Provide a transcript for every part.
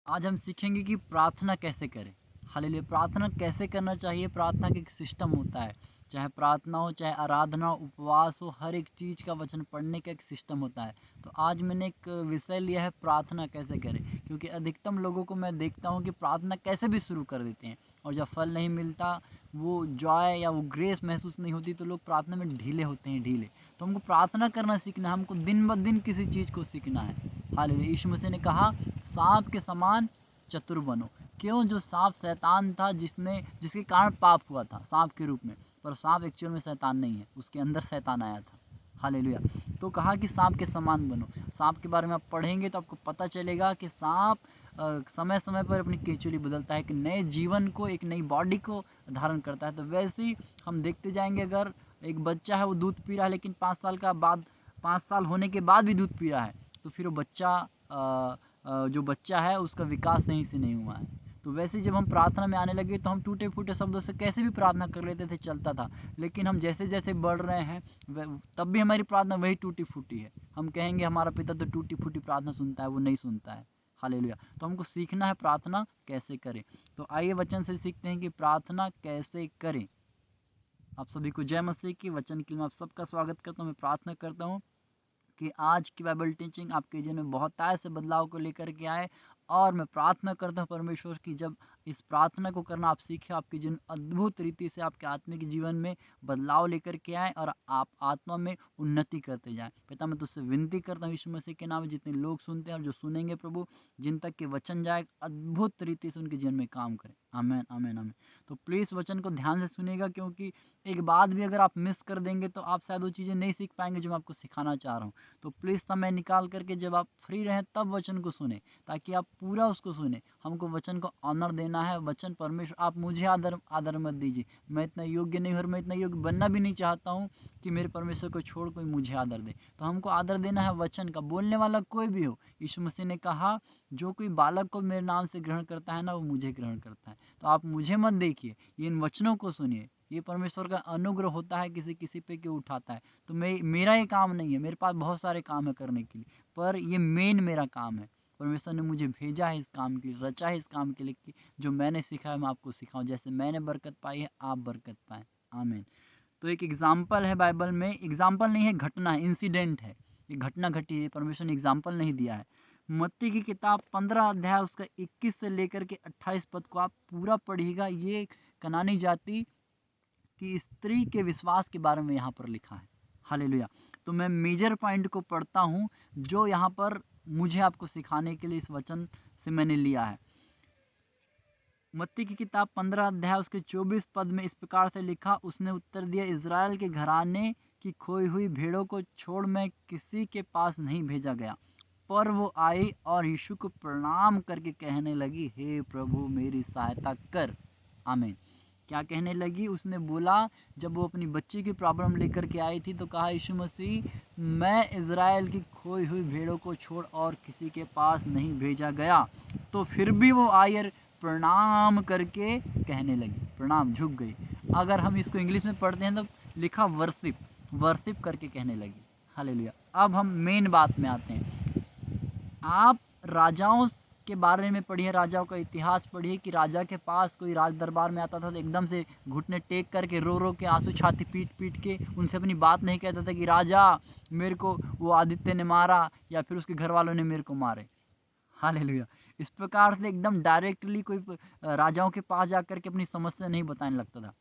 आज हम सीखेंगे कि प्रार्थना कैसे करें। हालेलुया। प्रार्थना कैसे करना चाहिए। प्रार्थना का एक सिस्टम होता है, चाहे प्रार्थना हो, चाहे आराधना हो, उपवास हो, हर एक चीज़ का वचन पढ़ने का एक सिस्टम होता है। तो आज मैंने एक विषय लिया है, प्रार्थना कैसे करें, क्योंकि अधिकतम लोगों को मैं देखता हूँ कि प्रार्थना कैसे भी शुरू कर देते हैं और जब फल नहीं मिलता, वो जॉय या वो ग्रेस महसूस नहीं होती, तो लोग प्रार्थना में ढीले होते हैं, ढीले। तो हमको प्रार्थना करना सीखना है, हमको दिन ब दिन किसी चीज़ को सीखना है। हालेलुया। यीशु मसीह ने कहा, सांप के समान चतुर बनो। क्यों? जो सांप शैतान था, जिसके कारण पाप हुआ था सांप के रूप में, पर सांप एक्चुअल में शैतान नहीं है, उसके अंदर शैतान आया था। हालेलुया। तो कहा कि सांप के समान बनो। सांप के बारे में आप पढ़ेंगे तो आपको पता चलेगा कि सांप समय समय पर अपनी केंचुली बदलता है, एक नए जीवन को, एक नई बॉडी को धारण करता है। तो वैसे ही हम देखते जाएंगे, अगर एक बच्चा है, वो दूध पी रहा है, लेकिन 5 साल होने के बाद भी दूध पी रहा है, तो फिर वो बच्चा जो बच्चा है, उसका विकास सही से नहीं हुआ है। तो वैसे ही जब हम प्रार्थना में आने लगे, तो हम टूटे फूटे शब्दों से कैसे भी प्रार्थना कर लेते थे, चलता था। लेकिन हम जैसे जैसे बढ़ रहे हैं, तब भी हमारी प्रार्थना वही टूटी फूटी है। हम कहेंगे हमारा पिता तो टूटी फूटी प्रार्थना सुनता है, वो नहीं सुनता है। हालेलुया। तो हमको सीखना है प्रार्थना कैसे करें। तो आइए वचन से सीखते हैं कि प्रार्थना कैसे करें। आप सभी को जय मसीह की। वचन के लिए मैं आप सबका स्वागत करता हूँ। मैं प्रार्थना करता हूँ कि आज की बाइबल टीचिंग आपके जीवन में बहुत ऐसे बदलाव को लेकर के आए, और मैं प्रार्थना करता हूँ परमेश्वर की, जब इस प्रार्थना को करना आप सीखें, आपके जीवन अद्भुत रीति से आपके आत्मिक जीवन में बदलाव लेकर के आए और आप आत्मा में उन्नति करते जाएं। पिता, मैं तुझसे विनती करता हूँ यीशु मसीह के नाम में, जितने लोग सुनते हैं और जो सुनेंगे प्रभु, जिन तक के वचन जाए, अद्भुत रीति से उनके जीवन में काम करें। आमेन, आमेन, आमेन। तो प्लीज़ वचन को ध्यान से सुनिएगा, क्योंकि एक बात भी अगर आप मिस कर देंगे तो आप शायद वो चीज़ें नहीं सीख पाएंगे जो मैं आपको सिखाना चाह रहा हूँ। तो प्लीज़ समय निकाल करके जब आप फ्री रहें तब वचन को सुने, ताकि आप पूरा उसको सुने। हमको वचन को ऑनर देना है। वचन परमेश्वर, आप मुझे आदर आदर मत दीजिए। मैं इतना योग्य नहीं हूँ और मैं इतना योग्य बनना भी नहीं चाहता हूँ कि मेरे परमेश्वर को छोड़ कोई मुझे आदर दे। तो हमको आदर देना है वचन का, बोलने वाला कोई भी हो। यीशु मसीह ने कहा, जो कोई बालक को मेरे नाम से ग्रहण करता है ना, वो मुझे ग्रहण करता है। तो आप मुझे मत देखिए, इन वचनों को सुनिए। ये परमेश्वर का अनुग्रह होता है किसी किसी पे कि उठाता है। तो मेरा ये काम नहीं है, मेरे पास बहुत सारे काम है करने के लिए, पर ये मेन मेरा काम है। परमेश्वर ने मुझे भेजा है इस काम के लिए, रचा है इस काम के लिए कि जो मैंने सीखा है मैं आपको सिखाऊं। जैसे मैंने बरकत पाई है, आप बरकत पाएं। आमीन। तो एक एग्जाम्पल है बाइबल में, एग्जाम्पल नहीं है, घटना है, इंसिडेंट है। ये घटना घटी है, परमेश्वर ने एग्जाम्पल नहीं दिया है। मत्ती की किताब 15 अध्याय उसका 21 से लेकर के 28 पद को आप पूरा पढ़िएगा। ये कनानी जाति कि स्त्री के विश्वास के बारे में यहाँ पर लिखा है। हालेलुया। तो मैं मेजर पॉइंट को पढ़ता हूँ, जो यहाँ पर मुझे आपको सिखाने के लिए इस वचन से मैंने लिया है। मत्ती की किताब 15 अध्याय उसके 24 पद में इस प्रकार से लिखा, उसने उत्तर दिया, इज़राइल के घराने की खोई हुई भेड़ों को छोड़ मैं किसी के पास नहीं भेजा गया। पर वो आई और यीशु को प्रणाम करके कहने लगी, हे प्रभु मेरी सहायता कर। आमीन। क्या कहने लगी? उसने बोला, जब वो अपनी बच्ची की प्रॉब्लम लेकर के आई थी, तो कहा, यीशु मसीह, मैं इज़राइल की खोई हुई भेड़ों को छोड़ और किसी के पास नहीं भेजा गया। तो फिर भी वो आई और प्रणाम करके कहने लगी, प्रणाम, झुक गई। अगर हम इसको इंग्लिश में पढ़ते हैं तो लिखा वर्शिप, वर्शिप करके कहने लगी। हालेलुया। अब हम मेन बात में आते हैं। आप राजाओं के बारे में पढ़िए, राजाओं का इतिहास पढ़िए कि राजा के पास कोई राज दरबार में आता था तो एकदम से घुटने टेक करके, रो रो के, आंसू छाती पीट पीट के उनसे अपनी बात नहीं कहता था कि राजा, मेरे को वो आदित्य ने मारा या फिर उसके घर वालों ने मेरे को मारे। हालेलुया। इस प्रकार से एकदम डायरेक्टली कोई राजाओं के पास जाकर के अपनी समस्या नहीं बताने लगता था।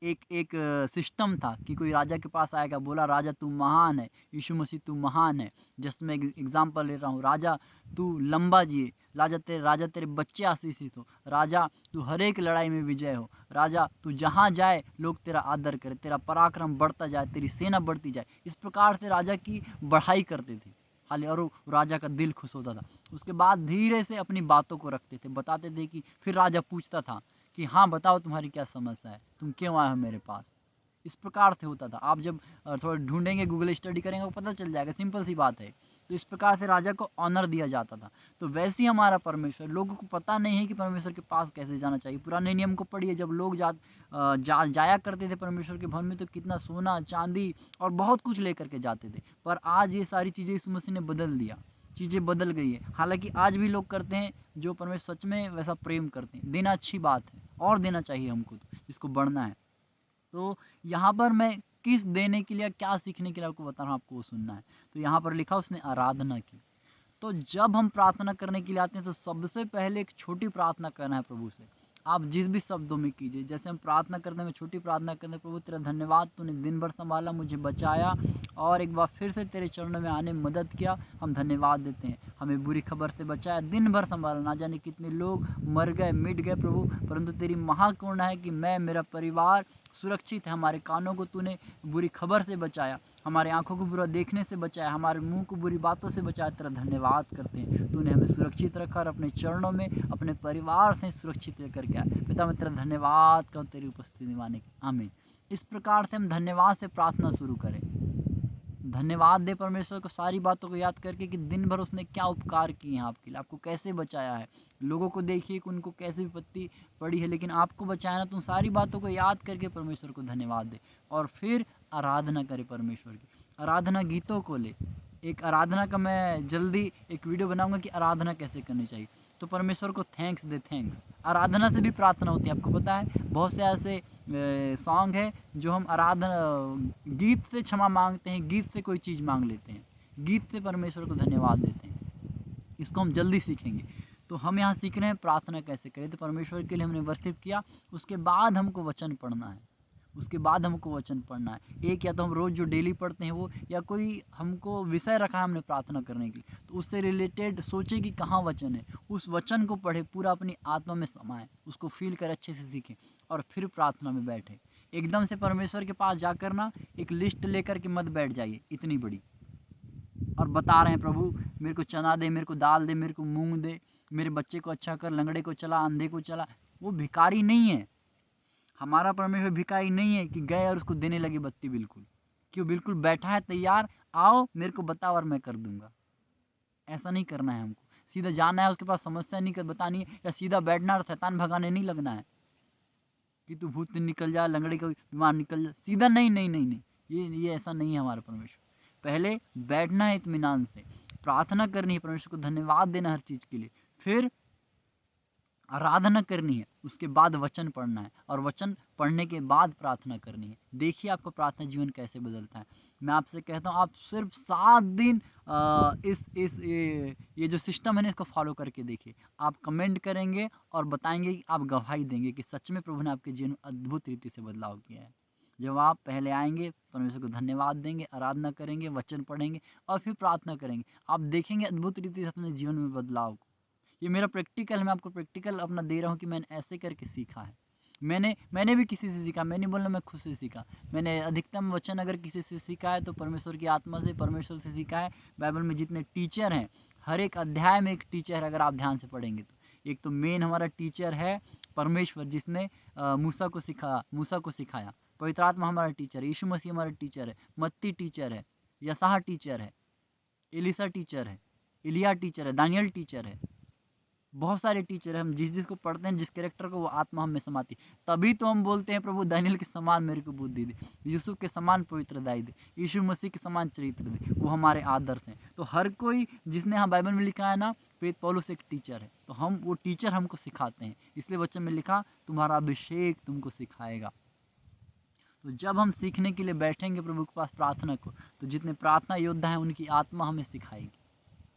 एक एक सिस्टम था कि कोई राजा के पास आएगा, बोला, राजा तू महान है, यीशु मसीह तू महान है। जैसे मैं एग्जांपल ले रहा हूँ, राजा तू लंबा जिए, राजा तेरे बच्चे आशीषित हो, राजा तू हर एक लड़ाई में विजय हो, राजा तू जहाँ जाए लोग तेरा आदर करें, तेरा पराक्रम बढ़ता जाए, तेरी सेना बढ़ती जाए। इस प्रकार से राजा की बढ़ाई करते थे। हाल और वो राजा का दिल खुश होता था। उसके बाद धीरे से अपनी बातों को रखते थे, बताते थे कि फिर राजा पूछता था कि हाँ बताओ तुम्हारी क्या समस्या है, तुम क्यों आए हो मेरे पास। इस प्रकार से होता था। आप जब थोड़ा ढूंढेंगे, गूगल स्टडी करेंगे, वो पता चल जाएगा, सिंपल सी बात है। तो इस प्रकार से राजा को ऑनर दिया जाता था। तो वैसे ही हमारा परमेश्वर, लोगों को पता नहीं है कि परमेश्वर के पास कैसे जाना चाहिए। पुराने नियम को पढ़िए, जब लोग जाया करते थे परमेश्वर के भवन में, तो कितना सोना चांदी और बहुत कुछ लेकर के जाते थे। पर आज ये सारी चीज़ें यीशु मसीह ने बदल दिया। चीज़ें बदल गई है। हालांकि आज भी लोग करते हैं जो परमेश्वर सच में वैसा प्रेम करते हैं। देना अच्छी बात है और देना चाहिए हमको, तो इसको बढ़ना है। तो यहाँ पर मैं किस देने के लिए, क्या सीखने के लिए आपको बता रहा हूँ, आपको वो सुनना है। तो यहाँ पर लिखा उसने आराधना की। तो जब हम प्रार्थना करने के लिए आते हैं तो सबसे पहले एक छोटी प्रार्थना करना है प्रभु से। आप जिस भी शब्दों में कीजिए, जैसे हम प्रार्थना करते हैं, छोटी प्रार्थना करते हैं, प्रभु तेरा धन्यवाद, तूने दिन भर संभाला, मुझे बचाया और एक बार फिर से तेरे चरणों में आने में मदद किया। हम धन्यवाद देते हैं, हमें बुरी खबर से बचाया, दिन भर संभाला, ना जाने कितने लोग मर गए, मिट गए प्रभु, परंतु तेरी महाकरुणा है कि मैं, मेरा परिवार सुरक्षित है। हमारे कानों को तूने बुरी खबर से बचाया, हमारे आंखों को बुरा देखने से बचाया, हमारे मुंह को बुरी बातों से बचाया। तेरा धन्यवाद करते हैं, तूने हमें सुरक्षित रखा और अपने चरणों में अपने परिवार से सुरक्षित लेकर के आया। पिता मैं तेरा धन्यवाद करूँ तेरी उपस्थिति निभाने की। आमीन। इस प्रकार से हम धन्यवाद से प्रार्थना शुरू करें। धन्यवाद दे परमेश्वर को सारी बातों को याद करके कि दिन भर उसने क्या उपकार किए हैं आपके लिए, आपको कैसे बचाया है। लोगों को देखिए कि उनको कैसी विपत्ति पड़ी है, लेकिन आपको बचाया ना, तो उन सारी बातों को याद करके परमेश्वर को धन्यवाद दे और फिर आराधना करे परमेश्वर की। आराधना गीतों को ले, एक आराधना का मैं जल्दी एक वीडियो बनाऊंगा कि आराधना कैसे करनी चाहिए। तो परमेश्वर को थैंक्स दे, थैंक्स। आराधना से भी प्रार्थना होती है, आपको पता है बहुत से ऐसे सॉन्ग है जो हम आराधना गीत से क्षमा मांगते हैं, गीत से कोई चीज़ मांग लेते हैं, गीत से परमेश्वर को धन्यवाद देते हैं। इसको हम जल्दी सीखेंगे। तो हम यहाँ सीख रहे हैं प्रार्थना कैसे करें। तो परमेश्वर के लिए हमने वर्शिप किया, उसके बाद हमको वचन पढ़ना है, उसके बाद हमको वचन पढ़ना है। एक या तो हम रोज़ जो डेली पढ़ते हैं वो, या कोई हमको विषय रखा है हमने प्रार्थना करने के लिए, तो उससे रिलेटेड सोचे कि कहाँ वचन है, उस वचन को पढ़े, पूरा अपनी आत्मा में समाए, उसको फील कर अच्छे से सीखें और फिर प्रार्थना में बैठे। एकदम से परमेश्वर के पास जाकर ना एक लिस्ट लेकर के मत बैठ जाइए इतनी बड़ी और बता रहे हैं प्रभु मेरे को चना दे, मेरे को दाल दे, मेरे को मूंग दे, मेरे बच्चे को अच्छा कर, लंगड़े को चला, अंधे को चला। वो भिखारी नहीं है, हमारा परमेश्वर भिखारी नहीं है कि गए और उसको देने लगे बत्ती। बिल्कुल क्यों, बिल्कुल बैठा है तैयार, आओ मेरे को बताओ और मैं कर दूंगा। ऐसा नहीं करना है हमको, सीधा जाना है उसके पास, समस्या नहीं कर बतानी है, या सीधा बैठना और शैतान भगाने नहीं लगना है कि तू भूत निकल जा, लंगड़े का बीमार निकल जा, सीधा नहीं नहीं नहीं नहीं। ये ऐसा नहीं है हमारा परमेश्वर। पहले बैठना है इत्मीनान से, प्रार्थना करनी है, परमेश्वर को धन्यवाद देना हर चीज़ के लिए, फिर आराधना करनी है, उसके बाद वचन पढ़ना है और वचन पढ़ने के बाद प्रार्थना करनी है। देखिए आपका प्रार्थना जीवन कैसे बदलता है। मैं आपसे कहता हूँ आप सिर्फ 7 दिन ये जो सिस्टम है ना, इसको फॉलो करके देखिए। आप कमेंट करेंगे और बताएंगे कि आप गवाही देंगे कि सच में प्रभु ने आपके जीवन में अद्भुत रीति से बदलाव किया है। जब आप पहले आएंगे, परमेश्वर को धन्यवाद देंगे, आराधना करेंगे, वचन पढ़ेंगे और फिर प्रार्थना करेंगे, आप देखेंगे अद्भुत रीति से अपने जीवन में बदलाव को। ये मेरा प्रैक्टिकल, मैं आपको प्रैक्टिकल अपना दे रहा हूँ कि मैंने ऐसे करके सीखा है। मैंने भी किसी से सीखा, मैं नहीं बोलना मैं खुद से सीखा। मैंने अधिकतम वचन अगर किसी से सीखा है तो परमेश्वर की आत्मा से, परमेश्वर से सीखा है। बाइबल में जितने टीचर हैं, हर एक अध्याय में एक टीचर है, अगर आप ध्यान से पढ़ेंगे तो। एक तो मेन हमारा टीचर है परमेश्वर, जिसने मूसा को सिखाया। पवित्र आत्मा हमारा टीचर है, यीशु मसीह हमारा टीचर है, मत्ती टीचर है, यसाह टीचर है, एलिसा टीचर है, इलिया टीचर है, दानियल टीचर है। बहुत सारे टीचर हैं। हम जिसको पढ़ते हैं, जिस कैरेक्टर को, वो आत्मा हम में समाती, तभी तो हम बोलते हैं प्रभु दानियल के समान मेरे को बुद्धि दे, यूसुफ के समान पवित्रदायी दे, यीशु मसीह के समान चरित्र दे। वो हमारे आदर्श हैं। तो हर कोई जिसने यहाँ बाइबल में लिखा है ना, प्रेरित पौलुस एक टीचर है, तो हम वो टीचर हमको सिखाते हैं। इसलिए वचन में लिखा तुम्हारा अभिषेक तुमको सिखाएगा। तो जब हम सीखने के लिए बैठेंगे प्रभु के पास प्रार्थना को, तो जितने प्रार्थना योद्धा हैं उनकी आत्मा हमें सिखाएगी।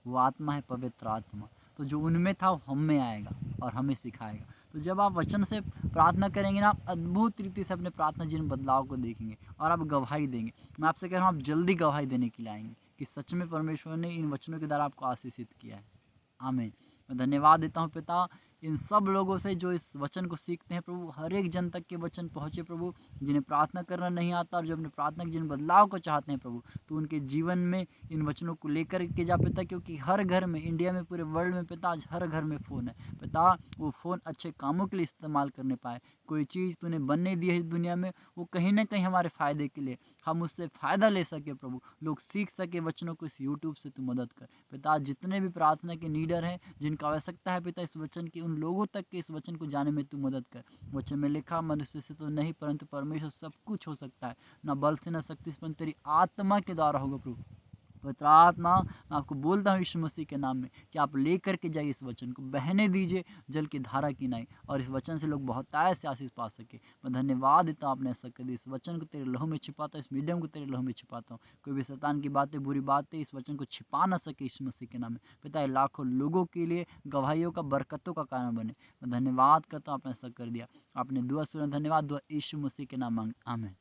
वो आत्मा है पवित्र आत्मा। तो जो उनमें था वो हम में आएगा और हमें सिखाएगा। तो जब आप वचन से प्रार्थना करेंगे ना, आप अद्भुत रीति से अपने प्रार्थना जीवन बदलाव को देखेंगे और आप गवाही देंगे। मैं आपसे कह रहा हूँ आप जल्दी गवाही देने के लिए आएंगे कि सच में परमेश्वर ने इन वचनों के द्वारा आपको आशीषित किया है। आमीन। मैं धन्यवाद देता हूँ पिता इन सब लोगों से जो इस वचन को सीखते हैं प्रभु। हर एक जन तक के वचन पहुँचे प्रभु, जिन्हें प्रार्थना करना नहीं आता और जो अपने प्रार्थना के जीवन बदलाव को चाहते हैं प्रभु, तो उनके जीवन में इन वचनों को लेकर के जा पिता। क्योंकि हर घर में, इंडिया में, पूरे वर्ल्ड में पिता, आज हर घर में फ़ोन है पिता। वो फ़ोन अच्छे कामों के लिए इस्तेमाल करने पाए। कोई चीज़ तूने बनने दी है इस दुनिया में, वो कहीं ना कहीं हमारे फ़ायदे के लिए, हम उससे फ़ायदा ले सके प्रभु, लोग सीख सके वचनों को। इस यूट्यूब से तू मदद कर पिता। जितने भी प्रार्थना के नीडर हैं, जिनका आवश्यकता है पिता इस वचन की, उन लोगों तक के इस वचन को जाने में तू मदद कर। वचन में लिखा मनुष्य से तो नहीं परंतु परमेश्वर सब कुछ हो सकता है, ना बल से ना शक्ति से, परंतु तेरी आत्मा के द्वारा होगा प्रभु। पवित्र आत्मा, मैं आपको बोलता हूँ यीशु मसीह के नाम में कि आप लेकर के जाइए इस वचन को, बहने दीजिए जल की धारा की नाई, और इस वचन से लोग बहुतायत से आशीष पा सके। मैं धन्यवाद देता हूँ आपने ऐसा कर दिया। इस वचन को तेरे लहू में छिपाता हूँ, इस मीडियम को तेरे लहू में छिपाता हूँ। कोई भी शैतान की बातें, बुरी बातें इस वचन को छिपा ना सके यीशु मसीह के नाम में। पिता, लाखों लोगों के लिए गवाहियों का, बरकतों का कारण बने। मैं धन्यवाद करता हूँ आपने ऐसा कर दिया। आपने दुआ सुना, धन्यवाद। दुआ यीशु मसीह के नाम मांग, आमीन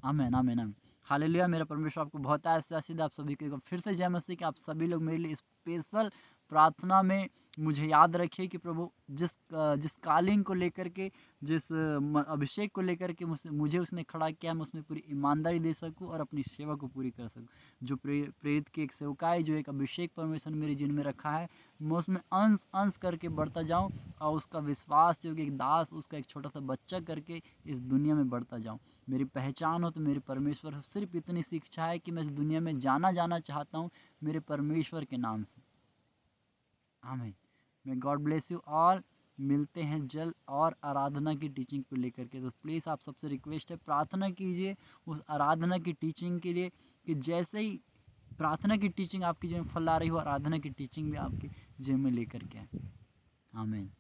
आमीन आमीन आमीन। हालेलुया। मेरा परमेश्वर आपको बहुत ऐसे आशीष। आप सभी को फिर से जय मसीह कि आप सभी लोग मेरे लिए स्पेशल प्रार्थना में मुझे याद रखिए कि प्रभु जिस कालिंग को लेकर के, जिस अभिषेक को लेकर के मुझे उसने खड़ा किया, मैं उसमें पूरी ईमानदारी दे सकूं और अपनी सेवा को पूरी कर सकूं। जो प्रेरित की एक सेवकाई, जो एक अभिषेक परमेश्वर ने मेरे जीवन में रखा है, मैं उसमें अंश अंश करके बढ़ता जाऊं और उसका विश्वास योग्य एक दास, उसका एक छोटा सा बच्चा करके इस दुनिया में बढ़ता जाऊं। मेरी पहचान हो तो मेरे परमेश्वर हो। सिर्फ इतनी सी इच्छा है कि मैं इस दुनिया में जाना चाहता हूँ मेरे परमेश्वर के नाम से। आमीन। May God bless you all. मिलते हैं जल्द और आराधना की टीचिंग को लेकर के। तो प्लीज़ आप सबसे रिक्वेस्ट है, प्रार्थना कीजिए उस आराधना की टीचिंग के लिए कि जैसे ही प्रार्थना की टीचिंग आपकी जीवन में फल ला रही हो, आराधना की टीचिंग भी आपकी जीवन में लेकर के आए। आमीन।